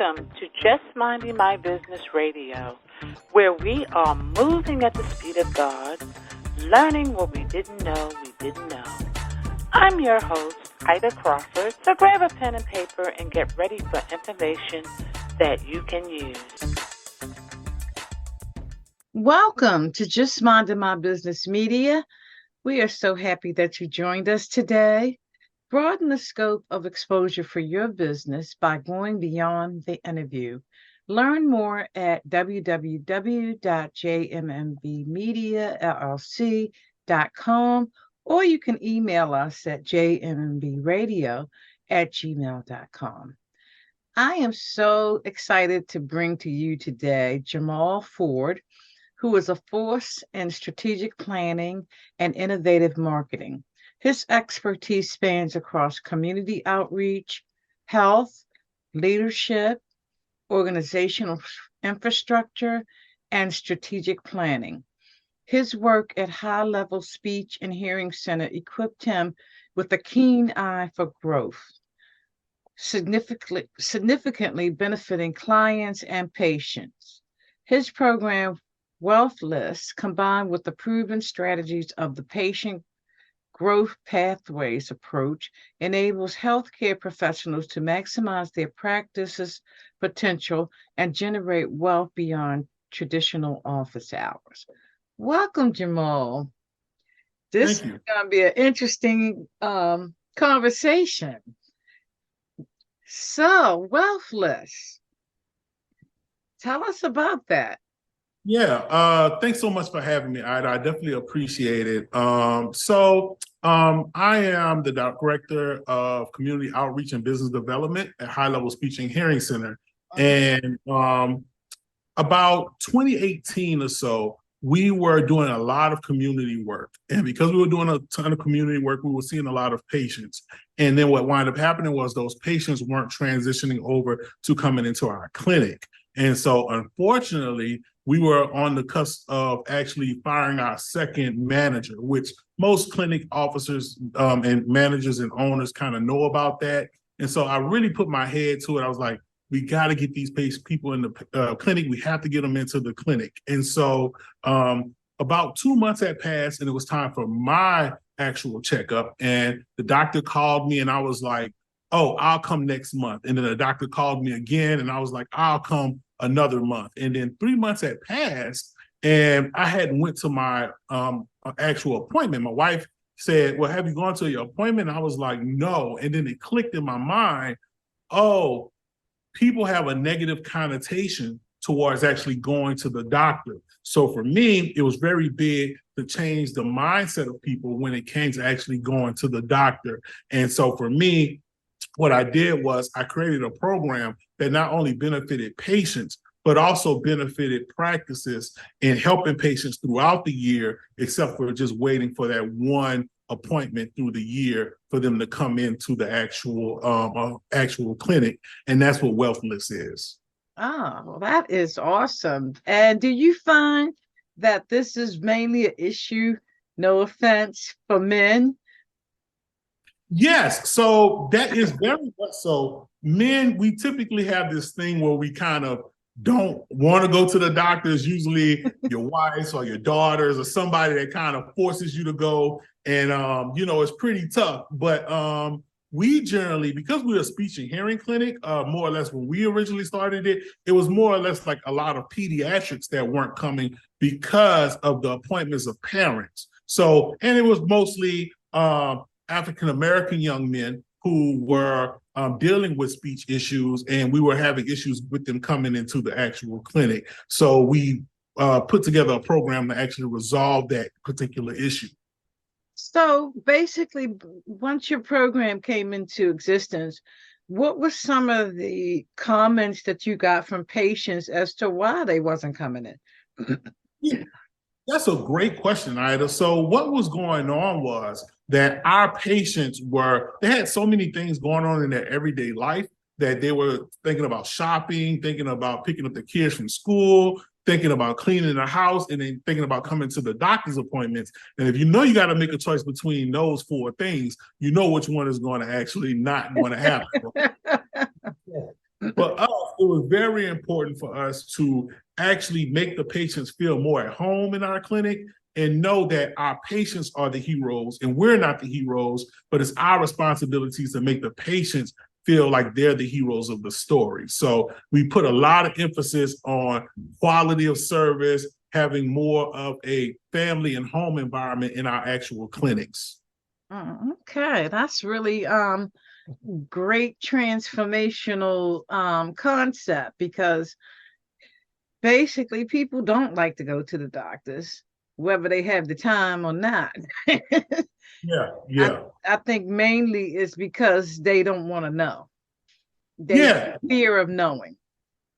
Welcome to Just Minding My Business Radio, where we are moving at the speed of God, learning what we didn't know we didn't know. I'm your host, Ida Crawford, so grab a pen and paper and get ready for information that you can use. Welcome to Just Minding My Business Media. We are so happy that you joined us today. Broaden the scope of exposure for your business by going beyond the interview. Learn more at www.jmmbmediallc.com, or you can email us at jmmbradio@gmail.com. I am so excited to bring to you today JAMAUL Ford, who is a force in strategic planning and innovative marketing. His expertise spans across community outreach, health, leadership, organizational infrastructure, and strategic planning. His work at High Level Speech and Hearing Center equipped him with a keen eye for growth, significantly benefiting clients and patients. His program, Wealthlist, combined with the proven strategies of the patient growth pathways approach, enables healthcare professionals to maximize their practice's potential and generate wealth beyond traditional office hours. Welcome, JAMAUL. This is going to be an interesting conversation. So, Wealthlist, tell us about that. Yeah, thanks so much for having me, Ida. I definitely appreciate it. I am the Director of Community Outreach and Business Development at High Level Speech and Hearing Center. And about 2018 or so, we were doing a lot of community work. And because we were doing a ton of community work, we were seeing a lot of patients. And then what wound up happening was those patients weren't transitioning over to coming into our clinic. And so, unfortunately, we were on the cusp of actually firing our second manager, which most clinic officers and managers and owners kind of know about that. And so I really put my head to it. I was like, we got to get these people in the clinic. We have to get them into the clinic. And so about 2 months had passed, and it was time for my actual checkup. And the doctor called me, and I was like, oh, I'll come next month. And then the doctor called me again, and I was like, I'll come another month. And then 3 months had passed, and I hadn't went to my actual appointment. My wife said, well, have you gone to your appointment? And I was like, no. And then it clicked in my mind, oh, people have a negative connotation towards actually going to the doctor. So for me, it was very big to change the mindset of people when it came to actually going to the doctor. And so for me, what I did was I created a program that not only benefited patients, but also benefited practices in helping patients throughout the year, except for just waiting for that one appointment through the year for them to come into the actual clinic. And that's what Wealthlist is. Oh, well, that is awesome. And do you find that this is mainly an issue, no offense, for men? Yes, so that is very much so. Men, we typically have this thing where we kind of don't want to go to the doctors, usually your wives or your daughters or somebody that kind of forces you to go. And, it's pretty tough. But we generally, because we're a speech and hearing clinic, more or less when we originally started it, it was more or less like a lot of pediatrics that weren't coming because of the appointments of parents. So, and it was mostly African-American young men who were dealing with speech issues, and we were having issues with them coming into the actual clinic. So we put together a program to actually resolve that particular issue. So basically, once your program came into existence, what were some of the comments that you got from patients as to why they wasn't coming in? Yeah, that's a great question, Ida. So what was going on was that our patients they had so many things going on in their everyday life that they were thinking about shopping, thinking about picking up the kids from school, thinking about cleaning the house, and then thinking about coming to the doctor's appointments. And if you know you got to make a choice between those four things, you know which one is going to actually not going to happen. But us, it was very important for us to actually make the patients feel more at home in our clinic and know that our patients are the heroes and we're not the heroes, but it's our responsibilities to make the patients feel like they're the heroes of the story. So we put a lot of emphasis on quality of service, having more of a family and home environment in our actual clinics. Okay, that's really great transformational concept, because basically people don't like to go to the doctors, whether they have the time or not. Yeah. I think mainly it's because they don't want to know. Yeah. Fear of knowing.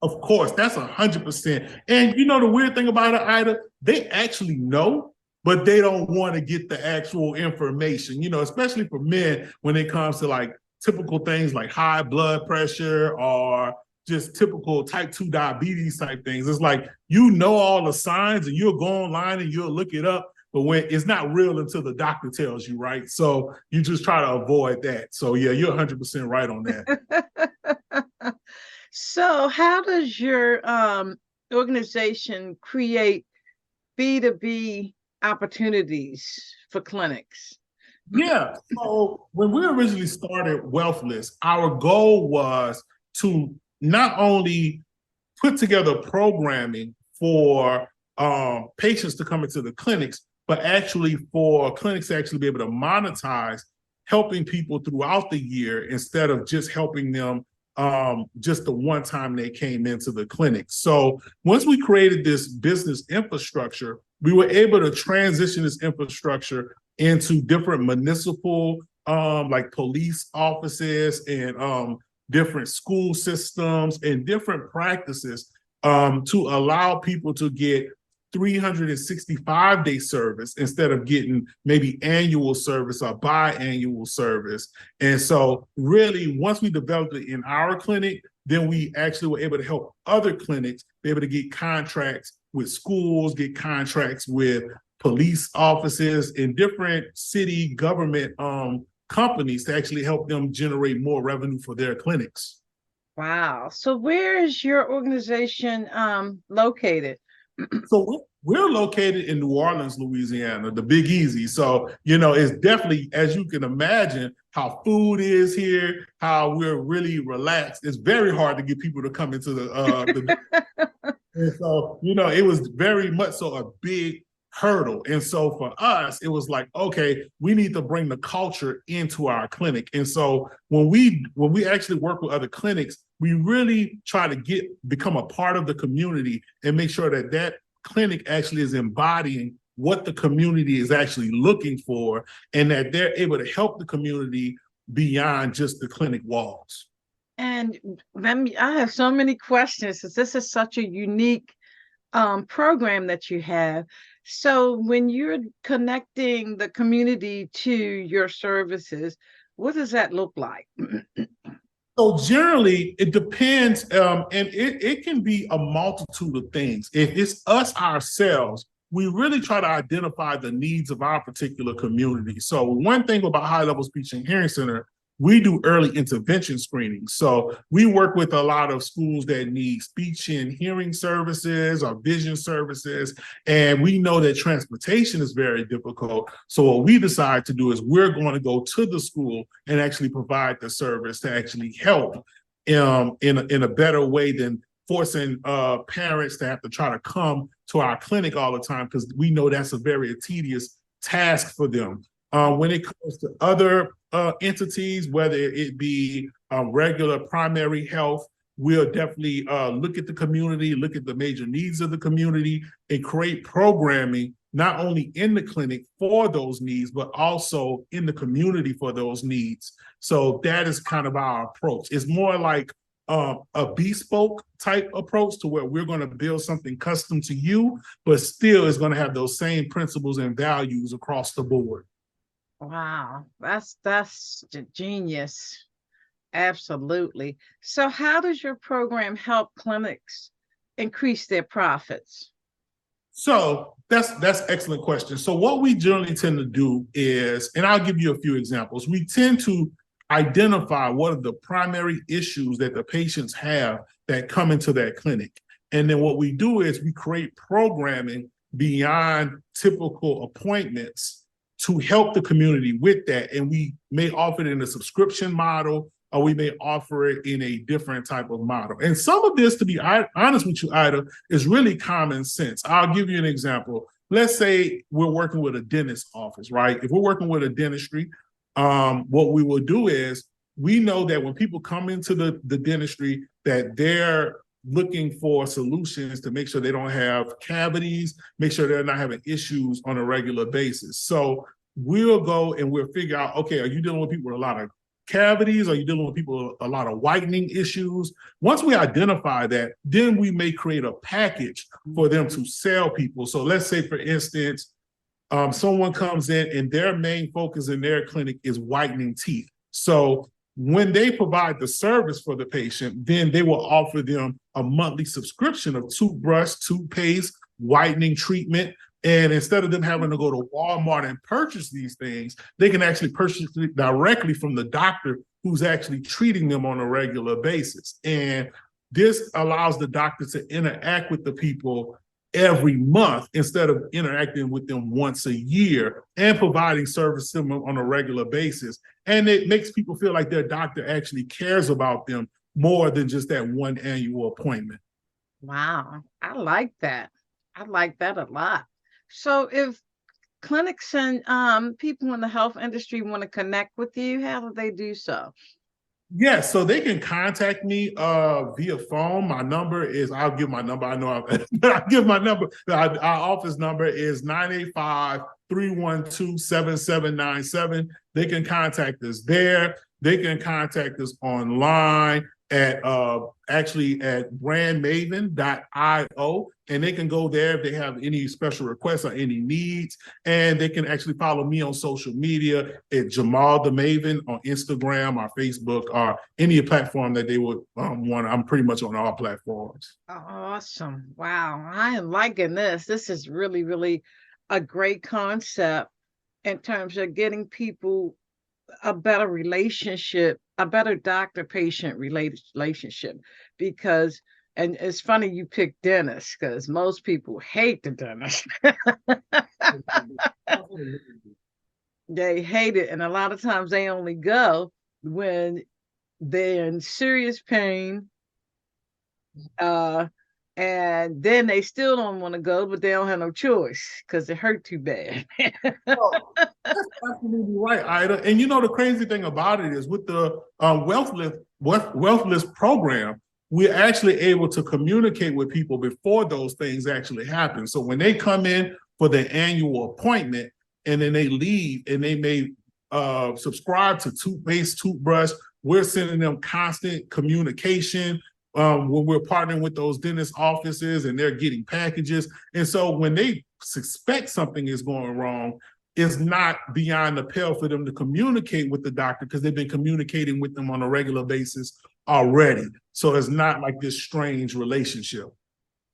Of course, that's 100%. And you know the weird thing about it, Ida, they actually know, but they don't want to get the actual information, you know, especially for men when it comes to like typical things like high blood pressure or just typical type 2 diabetes type things. It's like, you know, all the signs and you'll go online and you'll look it up, but when it's not real until the doctor tells you, right? So you just try to avoid that. So yeah, you're 100% right on that. So how does your organization create B2B opportunities for clinics? Yeah. So when we originally started Wealthlist, our goal was to not only put together programming for patients to come into the clinics, but actually for clinics to actually be able to monetize helping people throughout the year instead of just helping them just the one time they came into the clinic. So once we created this business infrastructure, we were able to transition this infrastructure into different municipal, like police offices and different school systems and different practices to allow people to get 365-day service instead of getting maybe annual service or biannual service. And so really, once we developed it in our clinic, then we actually were able to help other clinics be able to get contracts with schools, get contracts with police offices and different city government companies to actually help them generate more revenue for their clinics. Wow. So where is your organization located? So we're located in New Orleans, Louisiana, the Big Easy. So, you know, it's definitely, as you can imagine, how food is here, how we're really relaxed. It's very hard to get people to come into the and so, you know, it was very much so a big hurdle. And so for us, it was like, okay, we need to bring the culture into our clinic. And so when we actually work with other clinics, we really try to become a part of the community and make sure that that clinic actually is embodying what the community is actually looking for and that they're able to help the community beyond just the clinic walls. And I have so many questions, because this is such a unique program that you have. So when you're connecting the community to your services, what does that look like? So generally, it depends, and it can be a multitude of things. If it's us ourselves, we really try to identify the needs of our particular community. So one thing about High Level Speech and Hearing Center, we do early intervention screening. So we work with a lot of schools that need speech and hearing services or vision services. And we know that transportation is very difficult. So what we decide to do is we're going to go to the school and actually provide the service to actually help in a better way than forcing parents to have to try to come to our clinic all the time, because we know that's a very tedious task for them. When it comes to other entities, whether it be regular primary health, we'll definitely look at the community, look at the major needs of the community, and create programming not only in the clinic for those needs, but also in the community for those needs. So that is kind of our approach. It's more like a bespoke type approach to where we're going to build something custom to you, but still is going to have those same principles and values across the board. Wow, that's genius. Absolutely. So how does your program help clinics increase their profits? So that's an excellent question. So what we generally tend to do is, and I'll give you a few examples, we tend to identify what are the primary issues that the patients have that come into that clinic. And then what we do is we create programming beyond typical appointments to help the community with that. And we may offer it in a subscription model, or we may offer it in a different type of model. And some of this, to be honest with you, Ida, is really common sense. I'll give you an example. Let's say we're working with a dentist office, right? If we're working with a dentistry, what we will do is we know that when people come into the dentistry, that they're looking for solutions to make sure they don't have cavities, make sure they're not having issues on a regular basis. So we'll go and we'll figure out, okay, are you dealing with people with a lot of cavities? Are you dealing with people with a lot of whitening issues? Once we identify that, then we may create a package for them to sell people. So let's say, for instance, someone comes in and their main focus in their clinic is whitening teeth. So when they provide the service for the patient, then they will offer them a monthly subscription of toothbrush, toothpaste, whitening treatment. And instead of them having to go to Walmart and purchase these things, they can actually purchase it directly from the doctor who's actually treating them on a regular basis. And this allows the doctor to interact with the people every month instead of interacting with them once a year, and providing service to them on a regular basis. And it makes people feel like their doctor actually cares about them more than just that one annual appointment. Wow, I like that. I like that a lot. So if clinics and people in the health industry want to connect with you, how do they do so? Yes, so they can contact me via phone. My number is, I'll give my number. I know I'll give my number. Our office number is 985-312-7797. They can contact us there. They can contact us online at actually at brandmaven.io, and they can go there if they have any special requests or any needs. And they can actually follow me on social media at Jamal the Maven on Instagram or Facebook or any platform that they would want. I'm pretty much on all platforms. Awesome. Wow. I am liking this. This is really, really a great concept in terms of getting people a better relationship, a better doctor-patient relationship. Because, and it's funny you picked dentists, because most people hate the dentist. They hate it, and a lot of times they only go when they're in serious pain, and then they still don't want to go, but they don't have no choice because it hurt too bad. Oh, that's absolutely right, Ida. And you know, the crazy thing about it is with the Wealthlist program, we're actually able to communicate with people before those things actually happen. So when they come in for their annual appointment and then they leave and they may subscribe to toothpaste, toothbrush, we're sending them constant communication when we're partnering with those dentist offices and they're getting packages. And so when they suspect something is going wrong, it's not beyond the pale for them to communicate with the doctor because they've been communicating with them on a regular basis already. So it's not like this strange relationship.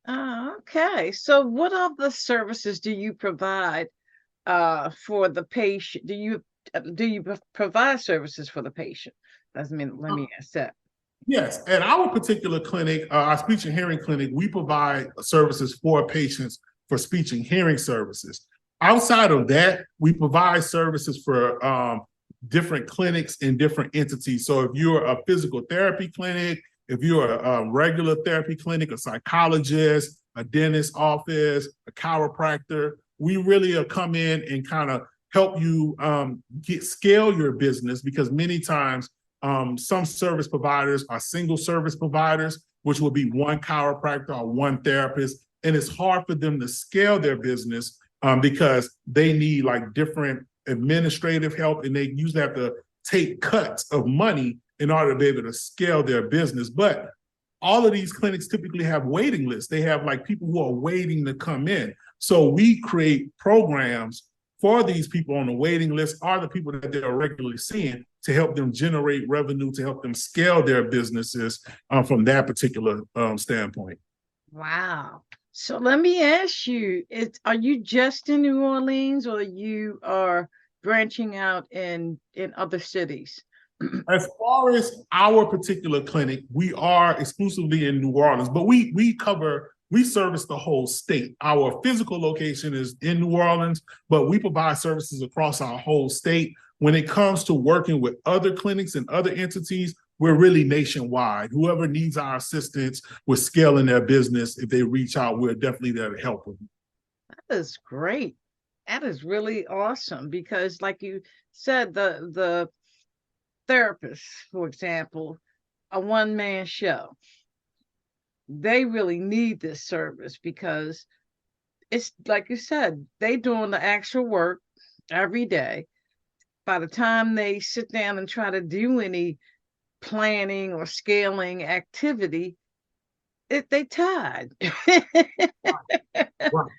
Okay. So what other services do you provide for the patient? Do you provide services for the patient? Let me ask that. Yes, at our particular clinic, our speech and hearing clinic, we provide services for patients for speech and hearing services. Outside of that, we provide services for different clinics and different entities. So if you're a physical therapy clinic, if you're a regular therapy clinic, a psychologist, a dentist office, a chiropractor, we really come in and kind of help you scale your business, because many times some service providers are single service providers, which will be one chiropractor or one therapist. And it's hard for them to scale their business because they need like different administrative help, and they usually have to take cuts of money in order to be able to scale their business. But all of these clinics typically have waiting lists. They have like people who are waiting to come in. So we create programs for these people on the waiting list, are the people that they're regularly seeing, to help them generate revenue, to help them scale their businesses from that particular standpoint. Wow. So let me ask you, are you just in New Orleans, or you are branching out in other cities? As far as our particular clinic, we are exclusively in New Orleans, but we service the whole state. Our physical location is in New Orleans, but we provide services across our whole state. When it comes to working with other clinics and other entities, we're really nationwide. Whoever needs our assistance with scaling their business, if they reach out, we're definitely there to help them. That is great. That is really awesome because, like you said, the therapists, for example, a one-man show, they really need this service because it's like you said, they doing the actual work every day. By the time they sit down and try to do any planning or scaling activity, they tired. Right.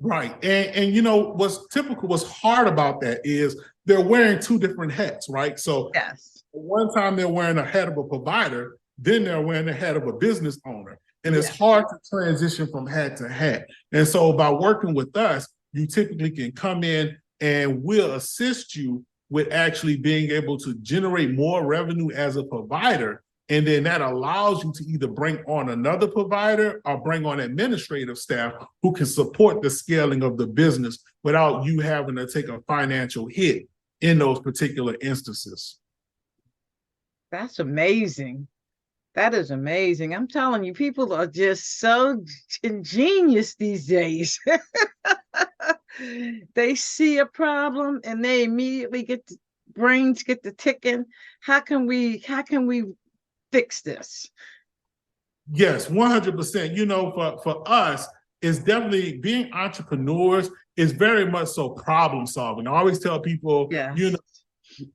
Right. And you know, what's hard about that is they're wearing two different hats, right? So Yes. one time they're wearing a hat of a provider, then they're wearing the hat of a business owner. And it's Yes. hard to transition from hat to hat. And so by working with us, you typically can come in and we'll assist you with actually being able to generate more revenue as a provider. And then that allows you to either bring on another provider or bring on administrative staff who can support the scaling of the business without you having to take a financial hit in those particular instances. That's amazing. That is amazing. I'm telling you, people are just so ingenious these days. They see a problem and they immediately brains get to ticking. How can we fix this? Yes, 100%. You know, for us, it's definitely being entrepreneurs is very much so problem solving. I always tell people, Yes. you know,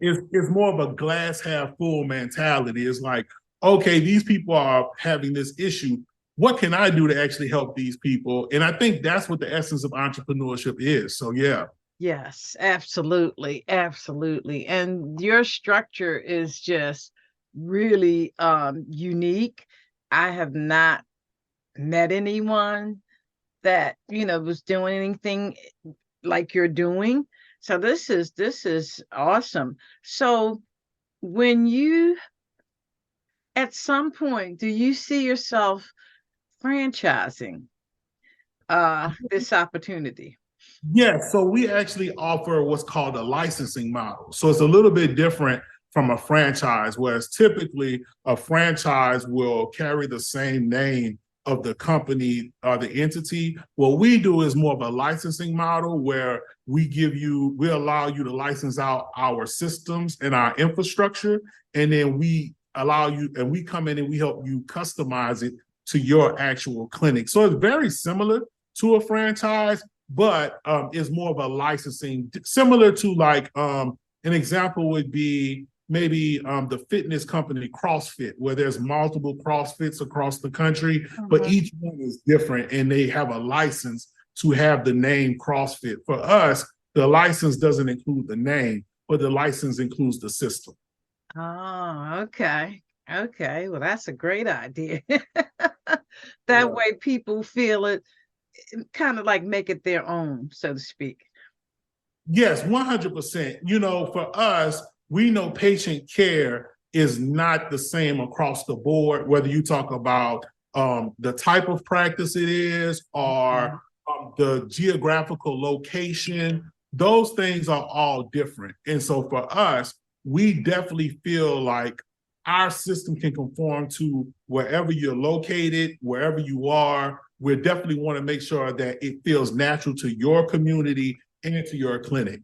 it's more of a glass half full mentality. It's like, okay, these people are having this issue. What can I do to actually help these people? And I think that's what the essence of entrepreneurship is. So yeah. Yes, absolutely. Absolutely. And your structure is just really unique. I have not met anyone that, was doing anything like you're doing. So this is awesome. So when you, at some point, do you see yourself franchising this opportunity? Yeah, so we actually offer what's called a licensing model. So it's a little bit different from a franchise, whereas typically a franchise will carry the same name of the company or the entity. What we do is more of a licensing model where we allow you to license out our systems and our infrastructure, and then we come in and we help you customize it to your actual clinic. So it's very similar to a franchise, but is more of a licensing, similar to like an example would be maybe the fitness company CrossFit, where there's multiple CrossFits across the country, but each one is different and they have a license to have the name CrossFit. For us, the license doesn't include the name, but the license includes the system. Oh, okay. Okay. Well, that's a great idea. That way people feel it, kind of like make it their own, so to speak. Yes, 100%. You know, for us, we know patient care is not the same across the board, whether you talk about the type of practice it is or the geographical location. Those things are all different. And so for us, we definitely feel like our system can conform to wherever you're located, wherever you are. We definitely want to make sure that it feels natural to your community and to your clinic.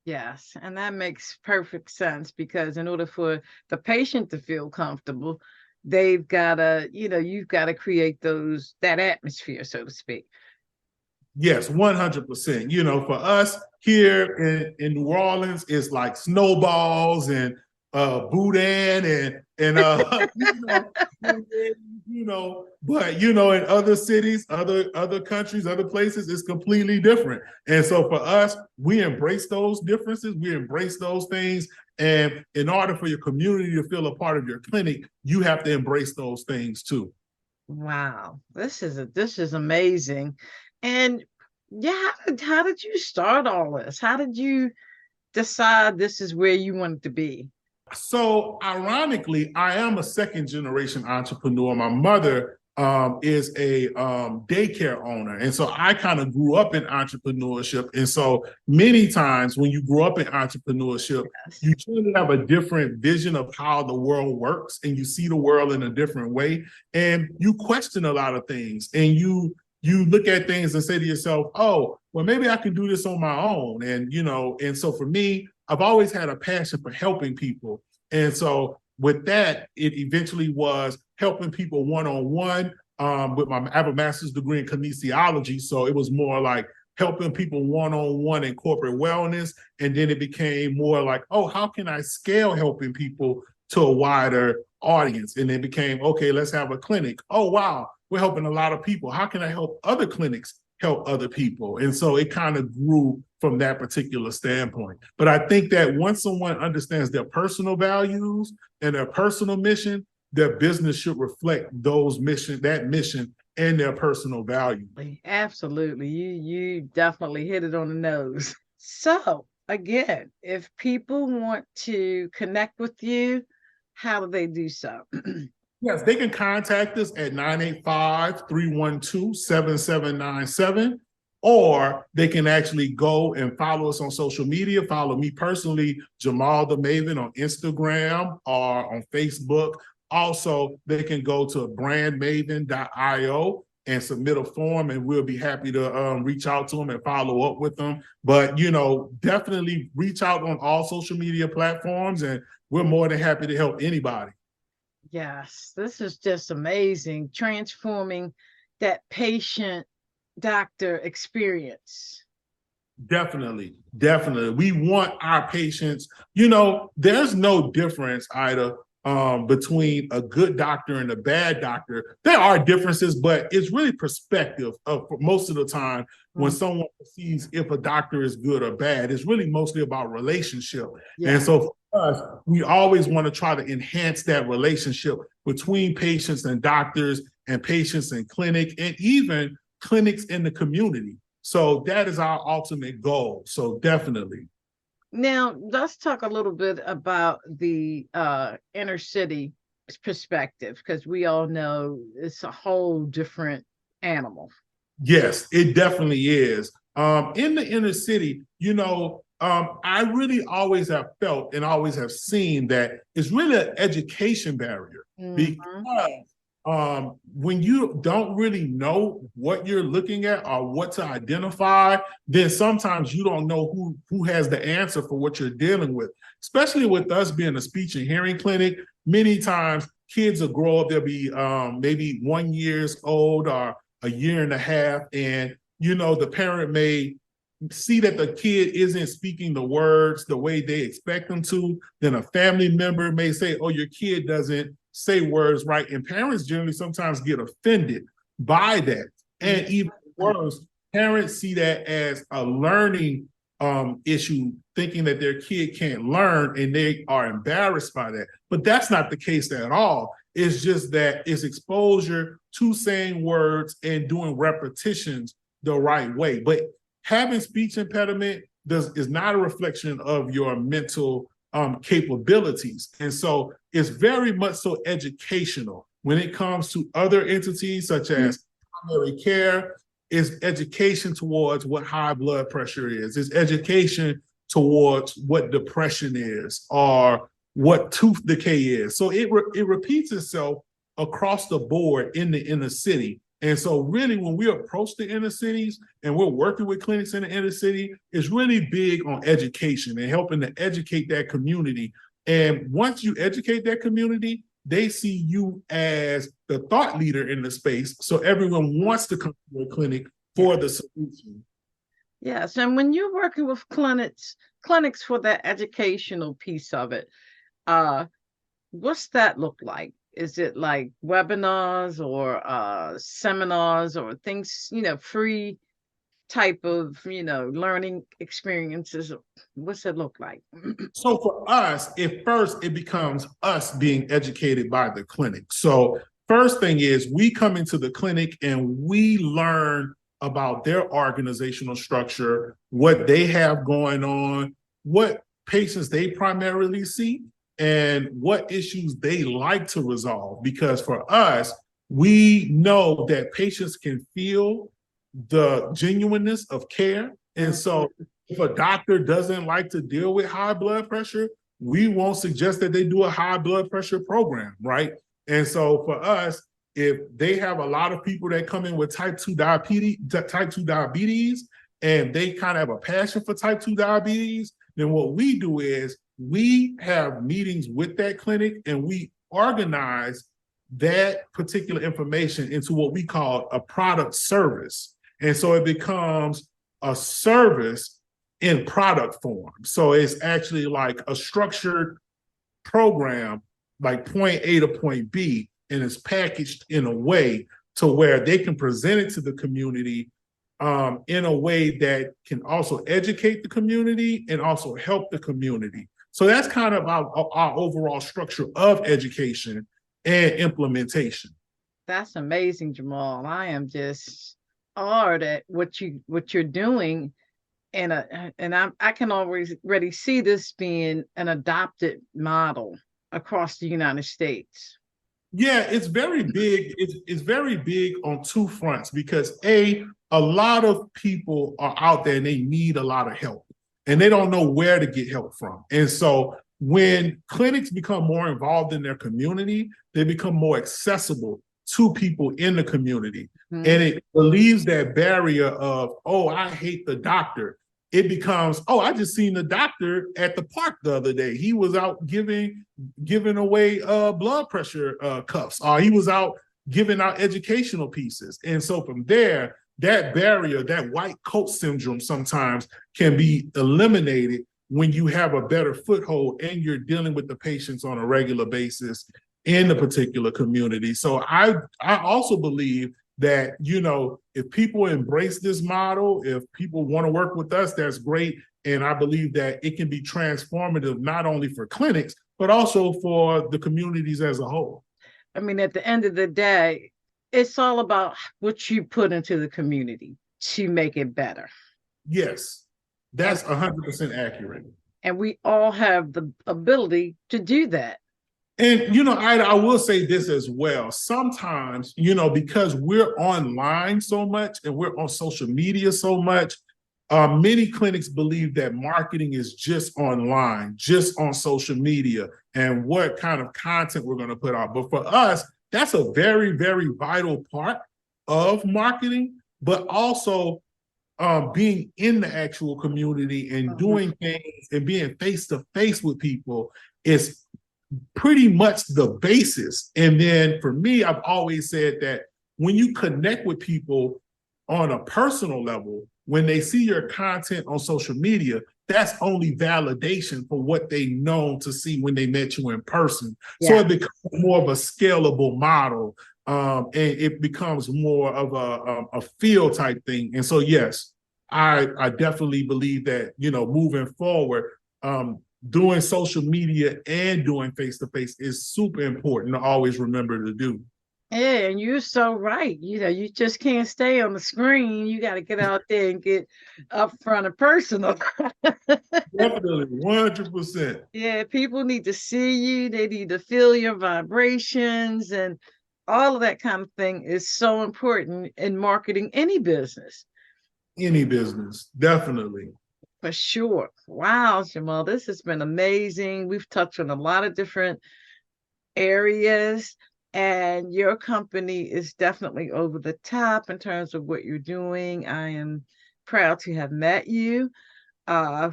Yes, and that makes perfect sense because in order for the patient to feel comfortable, they've got to, you've got to create that atmosphere, so to speak. Yes, 100%. You know, for us here in New Orleans, it's like snowballs and boudin and but in other cities, other countries, other places, it's completely different. And so for us, we embrace those differences, we embrace those things. And in order for your community to feel a part of your clinic, you have to embrace those things too. Wow, this is amazing. And yeah, how did you start all this? How did you decide this is where you wanted to be? So ironically, I am a second generation entrepreneur. My mother is a daycare owner. And so I kind of grew up in entrepreneurship. And so many times when you grow up in entrepreneurship, you tend to have a different vision of how the world works, and you see the world in a different way. And you question a lot of things, and you look at things and say to yourself, oh, well, maybe I can do this on my own. And, and so for me, I've always had a passion for helping people. And so with that, it eventually was helping people one-on-one. I have a master's degree in kinesiology. So it was more like helping people one-on-one in corporate wellness. And then it became more like, oh, how can I scale helping people to a wider audience? And it became, okay, let's have a clinic. Oh, wow, we're helping a lot of people. How can I help other clinics help other people? And so it kind of grew from that particular standpoint. But I think that once someone understands their personal values and their personal mission, their business should reflect that mission and their personal value. Absolutely. You definitely hit it on the nose. So again, if people want to connect with you, how do they do so? Yes, they can contact us at 985-312-7797, or they can actually go and follow us on social media. Follow me personally, Jamal the Maven, on Instagram or on Facebook. Also, they can go to brandmaven.io and submit a form, and we'll be happy to reach out to them and follow up with them. But, definitely reach out on all social media platforms, and we're more than happy to help anybody. Yes, this is just amazing, transforming that patient-doctor experience. Definitely. We want our patients, there's no difference, Ida, between a good doctor and a bad doctor. There are differences, but it's really perspective for most of the time when someone sees if a doctor is good or bad. It's really mostly about relationship. Yeah. And so for us, we always want to try to enhance that relationship between patients and doctors, and patients in clinic, and even clinics in the community. So that is our ultimate goal. So definitely. Now, let's talk a little bit about the inner city perspective, because we all know it's a whole different animal. Yes, it definitely is. In the inner city, I really always have felt and always have seen that it's really an education barrier, because when you don't really know what you're looking at or what to identify, then sometimes you don't know who has the answer for what you're dealing with. Especially with us being a speech and hearing clinic, many times kids will grow up, they'll be maybe 1 year old or a year and a half, and the parent may see that the kid isn't speaking the words the way they expect them to. Then a family member may say, oh, your kid doesn't say words right. And parents generally sometimes get offended by that. And even worse, parents see that as a learning issue, thinking that their kid can't learn, and they are embarrassed by that. But that's not the case at all. It's just that it's exposure to saying words and doing repetitions the right way. But having speech impediment is not a reflection of your mental capabilities. And so it's very much so educational. When it comes to other entities such as primary care, is education towards what high blood pressure is. It's education towards what depression is or what tooth decay is. So it repeats itself across the board in the inner city. And so really when we approach the inner cities and we're working with clinics in the inner city, it's really big on education and helping to educate that community. And once you educate that community, they see you as the thought leader in the space. So everyone wants to come to a clinic for the solution. Yes, and when you're working with clinics for that educational piece of it, what's that look like? Is it like webinars or seminars or things, free type of, learning experiences? What's it look like? So for us, at first, it becomes us being educated by the clinic. So first thing is we come into the clinic and we learn about their organizational structure, what they have going on, what patients they primarily see. and what issues they like to resolve. Because for us, we know that patients can feel the genuineness of care. And so if a doctor doesn't like to deal with high blood pressure, we won't suggest that they do a high blood pressure program, right? And so for us, if they have a lot of people that come in with type 2 diabetes, and they kind of have a passion for type 2 diabetes, then what we do is we have meetings with that clinic and we organize that particular information into what we call a product service. And so it becomes a service in product form. So it's actually like a structured program, like point A to point B, and it's packaged in a way to where they can present it to the community in a way that can also educate the community and also help the community. So that's kind of our overall structure of education and implementation. That's amazing, Jamal. I am just awed at what you're doing, and I can already see this being an adopted model across the United States. Yeah, it's very big. It's very big on two fronts because a lot of people are out there and they need a lot of help and they don't know where to get help from. And so when clinics become more involved in their community, they become more accessible to people in the community. Mm-hmm. And it relieves that barrier of, oh, I hate the doctor. It becomes, oh, I just seen the doctor at the park the other day. He was out giving away blood pressure cuffs, or he was out giving out educational pieces. And so from there, that barrier, that white coat syndrome sometimes can be eliminated when you have a better foothold and you're dealing with the patients on a regular basis in the particular community. So I also believe that, you know, if people embrace this model, if people want to work with us, that's great. And I believe that it can be transformative, not only for clinics, but also for the communities as a whole. I mean, at the end of the day, it's all about what you put into the community to make it better. Yes, that's 100% accurate. And we all have the ability to do that. And, you know, I will say this as well. Sometimes, you know, because we're online so much and we're on social media so much, many clinics believe that marketing is just online, just on social media, and what kind of content we're going to put out. But for us, that's a very, very vital part of marketing, but also being in the actual community and doing things and being face-to-face with people is pretty much the basis. And then for me, I've always said that when you connect with people on a personal level, when they see your content on social media, that's only validation for what they know to see when they met you in person. Yeah. So it becomes more of a scalable model, and it becomes more of a feel type thing. And so, yes, I definitely believe that, you know, moving forward, doing social media and doing face-to-face is super important to always remember to do. Yeah, and you're so right. You know, you just can't stay on the screen. You got to get out there and get up front and personal. Definitely, 100%. Yeah, people need to see you. They need to feel your vibrations, and all of that kind of thing is so important in marketing any business. Any business, definitely. For sure. Wow, Jamal, this has been amazing. We've touched on a lot of different areas, and your company is definitely over the top in terms of what you're doing. I am proud to have met you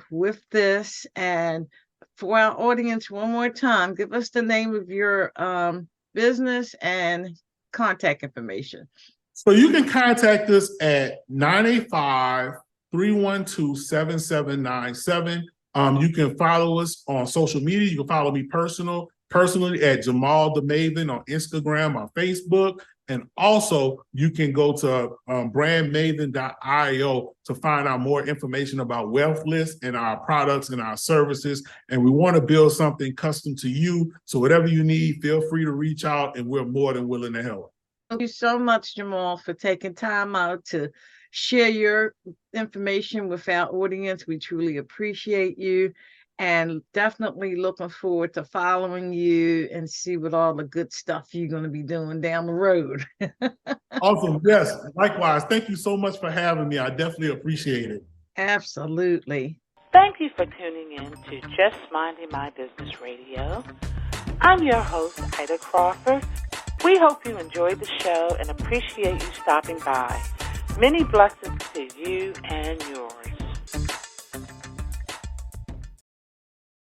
with this. And for our audience, one more time, give us the name of your business and contact information. So you can contact us at 985-312-7797. You can follow us on social media. You can follow me personally at Jamal the Maven on Instagram, on Facebook. And also you can go to brandmaven.io to find out more information about Wealthlist and our products and our services. And we want to build something custom to you. So whatever you need, feel free to reach out and we're more than willing to help. Thank you so much, Jamal, for taking time out to share your information with our audience. We truly appreciate you. and definitely looking forward to following you and see what all the good stuff you're going to be doing down the road. Awesome. Yes, likewise. Thank you so much for having me. I definitely appreciate it. Absolutely. Thank you for tuning in to Just Minding My Business Radio. I'm your host, Ida Crawford. We hope you enjoyed the show and appreciate you stopping by. Many blessings to you and yours.